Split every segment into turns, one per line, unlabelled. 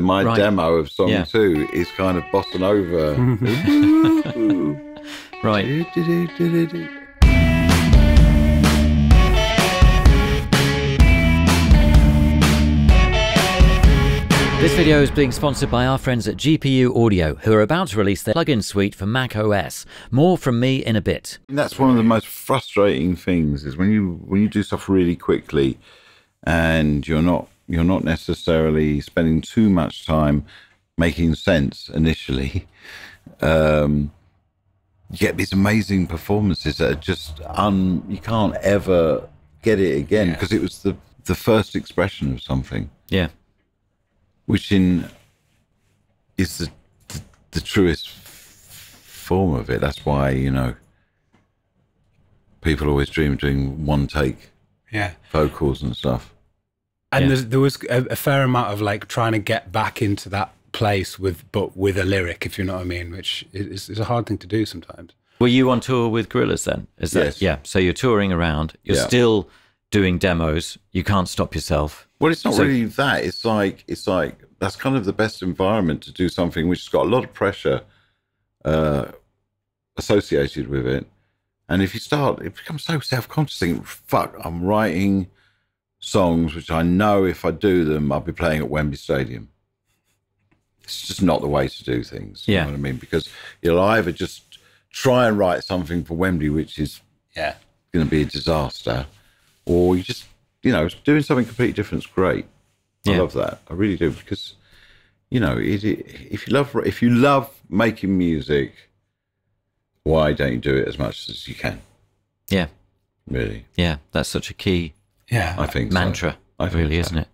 My
Right.
demo of song
Yeah.
2 is kind of bossa nova.
Right. This video is being sponsored by our friends at GPU Audio, who are about to release their plugin suite for Mac OS. More from me in a bit.
And that's one of the most frustrating things is when you do stuff really quickly and you're not necessarily spending too much time making sense initially. You get these amazing performances that are just you can't ever get it again because it was the first expression of something.
Yeah.
Which is the truest form of it. That's why, you know, people always dream of doing one take vocals and stuff.
And there was a fair amount of like trying to get back into that place but with a lyric, if you know what I mean, which is a hard thing to do sometimes.
Were you on tour with Gorillaz then? Is that,
yes.
Yeah. So you're touring around. You're still doing demos. You can't stop yourself.
Well, it's not really that. It's like that's kind of the best environment to do something which has got a lot of pressure associated with it. And if you start, it becomes so self-conscious. Think, fuck, I'm writing songs which I know if I do them, I'll be playing at Wembley Stadium. It's just not the way to do things. You know what I mean? Because you'll either just try and write something for Wembley, which is going to be a disaster, or you just, you know, doing something completely different is great. I love that. I really do, because, you know, if you love making music, why don't you do it as much as you can? Yeah. Really.
Yeah, that's such a key
I think
mantra,
so. I think
really,
so.
isn't it?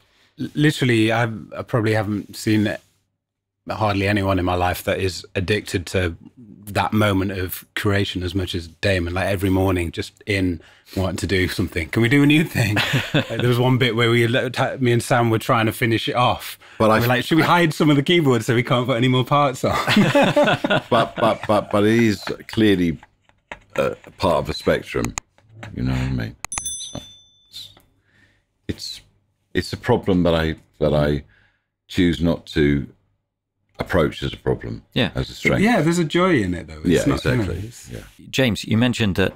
Literally, I probably haven't seen hardly anyone in my life that is addicted to that moment of creation as much as Damon. Like every morning, just in wanting to do something. Can we do a new thing? There was one bit where me and Sam were trying to finish it off. But we were like, should we hide some of the keyboards so we can't put any more parts on?
but it is clearly part of a spectrum. You know what I mean? It's a problem that I choose not to approach as a problem. Yeah, as a strength.
Yeah, there's a joy in it though. It's not,
exactly.
You know,
James, you mentioned that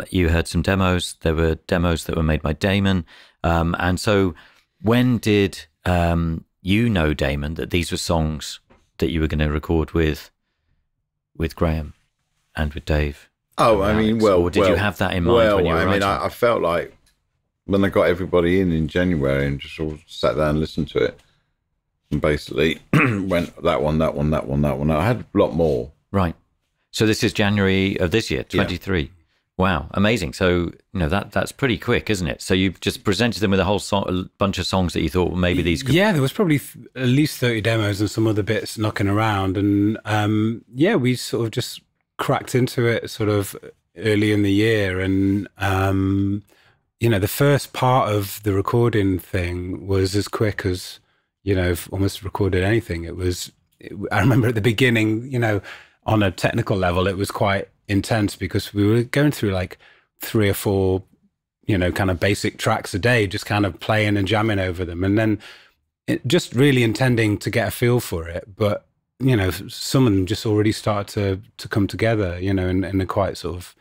you heard some demos. There were demos that were made by Damon, and so when did you know, Damon, that these were songs that you were going to record with Graham and with Dave?
Oh, I mean,
or did you have that in mind when you were writing?
I felt like when I got everybody in January and just all sat down and listened to it, and basically went that one. I had a lot more. Right.
So this is January of this year, 23. Yeah. Wow, amazing. So, you know, that's pretty quick, isn't it? So you just presented them with a bunch of songs that you thought, well, maybe these could...
Yeah, there was probably at least 30 demos and some other bits knocking around. And we sort of just cracked into it sort of early in the year. And, you know, the first part of the recording thing was as quick as, you know, I've almost recorded anything. I remember at the beginning, you know, on a technical level, it was quite intense because we were going through like 3 or 4, you know, kind of basic tracks a day, just kind of playing and jamming over them. And then just really intending to get a feel for it. But, you know, some of them just already started to come together, you know, in a quite sort of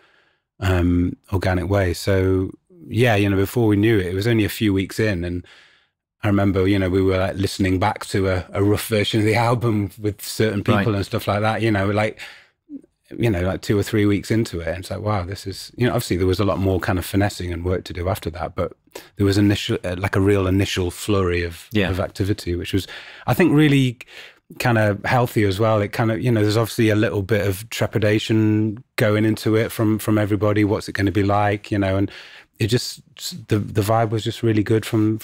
organic way. So, yeah, you know, before we knew it, it was only a few weeks in, and I remember, you know, we were like listening back to a rough version of the album with certain people and stuff like that, you know, like 2 or 3 weeks into it. And it's like, wow, this is, you know, obviously there was a lot more kind of finessing and work to do after that, but there was like a real initial flurry of activity, which was, I think, really kind of healthy as well. It kind of, you know, there's obviously a little bit of trepidation going into it from everybody. What's it going to be like, you know, and it just, the vibe was just really good from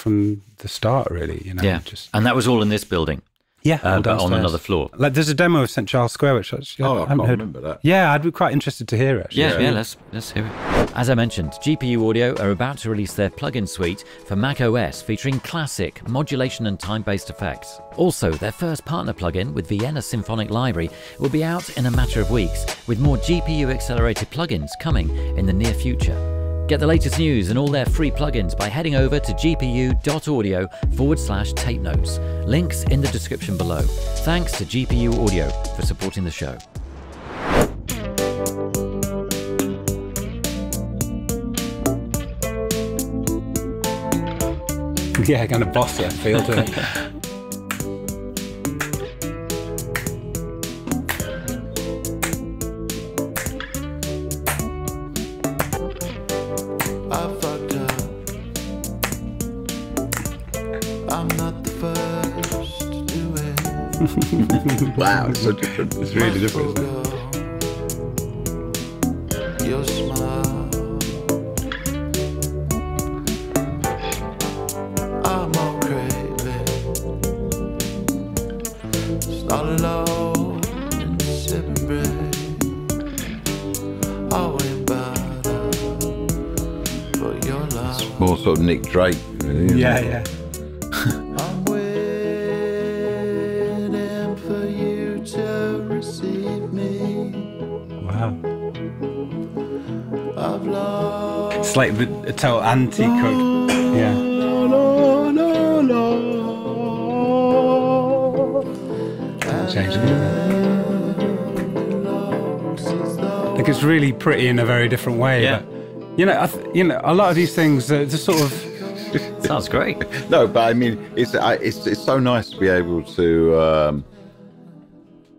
the start, really, you know.
Yeah, and that was all in this building.
Yeah,
but on another floor.
Like, there's a demo of St. Charles Square, which actually I haven't heard.
Remember that.
Yeah, I'd be quite interested to hear it. Actually.
Yeah, let's hear it. As I mentioned, GPU Audio are about to release their plugin suite for Mac OS, featuring classic modulation and time-based effects. Also, their first partner plugin with Vienna Symphonic Library will be out in a matter of weeks, with more GPU-accelerated plugins coming in the near future. Get the latest news and all their free plugins by heading over to gpu.audio/tape notes. Links in the description below. Thanks to GPU Audio for supporting the show.
Yeah, kind of boss that feel to it.
I fucked up. I'm not the first to do it.
Wow, it's so different.
It's really different, isn't it?
Your smile. I'm all craving. Started alone and sipping bread. Always better for your love.
More sort of Nick Drake, really, isn't
Yeah,
it?
yeah.
I'm waiting for you to receive me.
Wow.
I've lost.
It's like the total anti-cut. Yeah. Change it. Like it's really pretty in a very different way.
Yeah.
But, you know, a lot of these things are just sort of.
Sounds great.
No, but I mean, it's so nice to be able to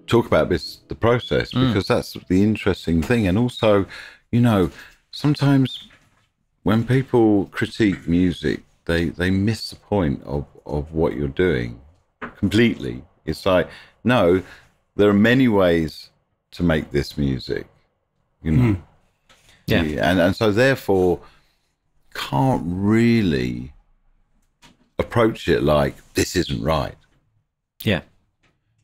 talk about the process, because that's the interesting thing. And also, you know, sometimes when people critique music, they miss the point of what you're doing completely. It's like, no, there are many ways to make this music, you know.
Yeah.
And so therefore can't really approach it like this isn't right.
Yeah.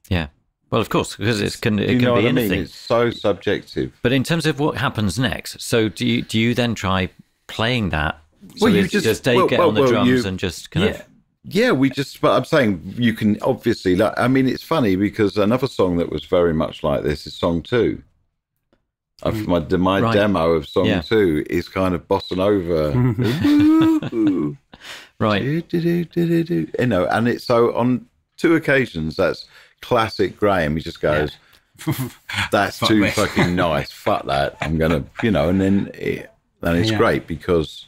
Yeah. Well, of course, because it can
You
be
know what I
anything.
mean? It's so subjective.
But in terms of what happens next, so do you then try playing that? So
Well, you
does Dave get on the drums and just kind of...
Yeah, but I'm saying you can obviously, like, I mean, it's funny because another song that was very much like this is song 2. My
Right.
demo of song
Yeah.
2 is kind of bossa nova.
Right.
You know, and it's so on 2 occasions, that's classic Graham. He just goes, that's
Fuck
too
me.
fucking nice. Fuck that. I'm going to, you know, and then it's
Yeah.
great because,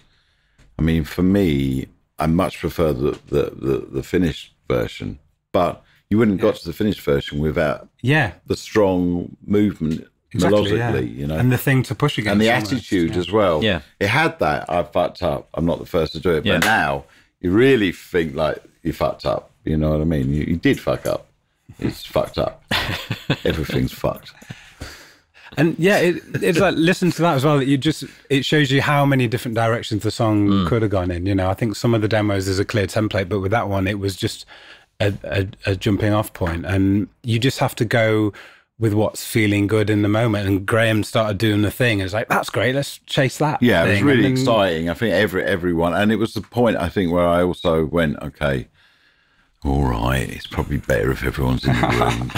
I mean, for me, I much prefer the finished version, but you wouldn't have got to the finished version without the strong movement melodically, you know,
and the thing to push against,
and the
almost,
attitude as well.
Yeah.
It had that. I fucked up. I'm not the first to do it,
Yeah.
but now you really think like you fucked up. You know what I mean? You did fuck up. It's fucked up. Everything's fucked.
And yeah, it's like listen to that as well. It shows you how many different directions the song could have gone in. You know, I think some of the demos there's a clear template, but with that one, it was just a jumping off point, and you just have to go with what's feeling good in the moment. And Graham started doing the thing, and it's like, that's great, let's chase that.
Yeah, it was
thing.
really
And then-
exciting. I think everyone, and it was the point I think where I also went, okay, all right, it's probably better if everyone's in the room.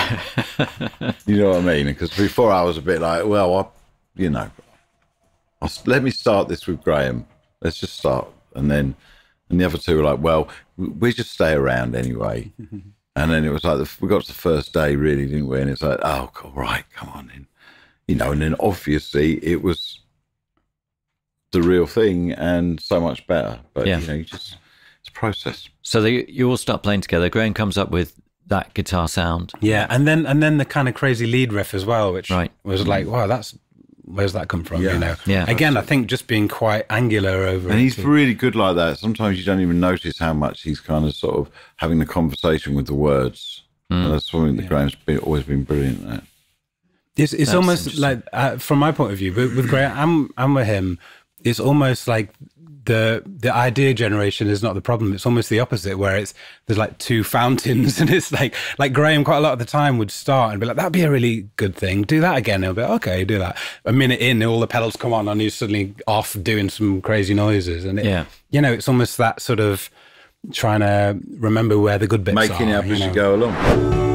You know what I mean? Because before I was a bit like, well, let me start this with Graham. Let's just start. And the other 2 were like, well, we just stay around anyway. And then it was like, we got to the first day really, didn't we? And it's like, oh, all right, come on in. You know, and then obviously it was the real thing and so much better. But, you know, it's a process.
So you all start playing together. Graham comes up with that guitar sound.
Yeah, and then the kind of crazy lead riff as well, which was like, wow, where's that come from?
Yeah.
You know,
Yeah.
Again, I think just being quite angular over.
And
it
he's
too.
really good like that. Sometimes you don't even notice how much he's kind of sort of having the conversation with the words. And that's something that Graham's always been brilliant at.
It's almost like, from my point of view, with Graham and with him, it's almost like the idea generation is not the problem. It's almost the opposite, where there's like 2 fountains, and it's like Graham quite a lot of the time would start and be like, that'd be a really good thing. Do that again. He'll be like, okay, do that. A minute in, all the pedals come on, and he's suddenly off doing some crazy noises. And you know, it's almost that sort of trying to remember where the good bits are.
Making it up as you go along.